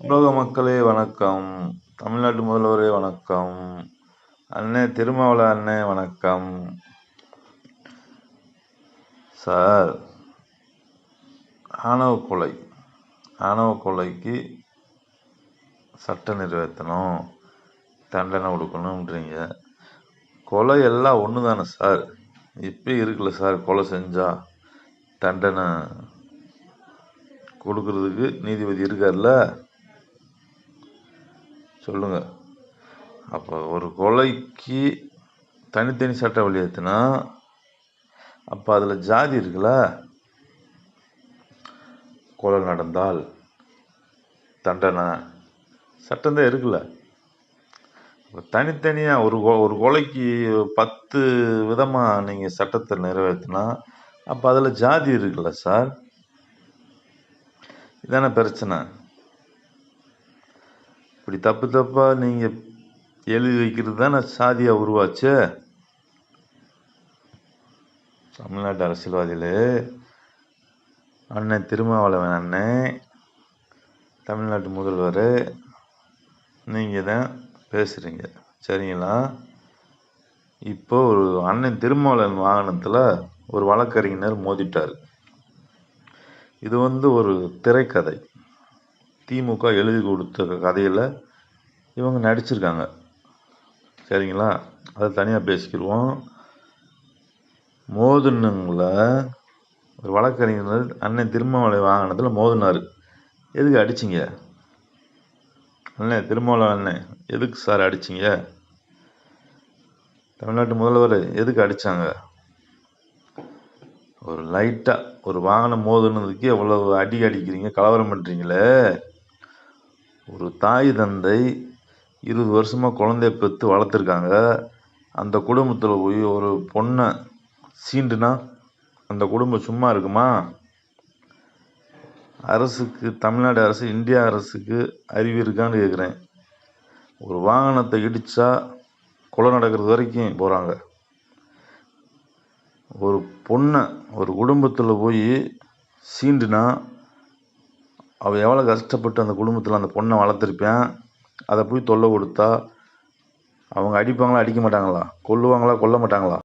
உலக மக்களே வணக்கம். தமிழ்நாட்டு முதல்வரே வணக்கம். அண்ணே திருமாவள அண்ணே வணக்கம். சார், ஆணவ கொலைக்கு சட்டம் நிறைவேற்றணும், தண்டனை கொடுக்கணுன்றீங்க. கொலை எல்லாம் ஒன்று தானே சார்? இப்போ இருக்குல்ல சார், கொலை செஞ்சா தண்டனை கொடுக்கறதுக்கு நீதிபதி இருக்கார்ல, சொல்லுங்க. அப்போ ஒரு கொலைக்கு தனித்தனி சட்டம் வெளியேற்றினா அப்போ அதில் ஜாதி இருக்குல்ல. கொலை நடந்தால் தண்டனை சட்டம் தான் இருக்குல்ல. தனித்தனியாக ஒரு கொலைக்கு 10 விதமாக நீங்கள் சட்டத்தை நிறைவேற்றினா அப்போ அதில் ஜாதி இருக்குல்ல சார். இதான பிரச்சனை. இப்படி தப்பாக நீங்கள் எழுதி வைக்கிறது தானே சாதியாக உருவாச்சு. தமிழ்நாட்டு அரசியல்வாதிகளே, அண்ணன் திருமாவளவன் அண்ணன், தமிழ்நாட்டு முதல்வர், நீங்கள் தான் பேசுகிறீங்க, சரிங்களா? இப்போ ஒரு அண்ணன் திருமாவளவன் வாகனத்தில் ஒரு வழக்கறிஞர் மோதிட்டார். இது ஒரு திரைக்கதை. திமுக எழுதி கொடுத்த கதையில் இவங்க நடிச்சிருக்காங்க, சரிங்களா? அதை தனியாக பேசிக்கிடுவோம். மோதுனுங்கள ஒரு வழக்கறிஞர் அண்ணன் திருமாவளவன் வாகனத்தில் மோதினார். எதுக்கு அடிச்சிங்க? அண்ணன் திருமாவளவன் அண்ணன் எதுக்கு சார் அடிச்சிங்க? தமிழ்நாட்டு முதல்வர் எதுக்கு அடித்தாங்க? ஒரு லைட்டாக ஒரு வாகனம் மோதுனதுக்கு எவ்வளவு அடி அடிக்கிறீங்க, கலவரம் பண்ணுறீங்களே. ஒரு தாய் தந்தை 20 வருஷமாக குழந்தைய பெற்று வளர்த்துருக்காங்க. அந்த குடும்பத்தில் போய் ஒரு பொண்ணை சீண்டுனா அந்த குடும்பம் சும்மா இருக்குமா? அரசுக்கு, தமிழ்நாடு அரசு, இந்தியா அரசுக்கு அறிவு இருக்கான்னு கேட்குறேன். ஒரு வாகனத்தை இடித்தா கொலை நடக்கிறது வரைக்கும் போகிறாங்க. ஒரு பொண்ணை ஒரு குடும்பத்தில் போய் சீண்டுனா அவள் எவ்வளோ கஷ்டப்பட்டு அந்த குடும்பத்தில் அந்த பொண்ணை வளர்த்துருப்பேன். அதை போய் தொல்லை கொடுத்தா அவங்க அடிப்பாங்களா, அடிக்க மாட்டாங்களா? கொல்லுவாங்களா, கொல்ல மாட்டாங்களா?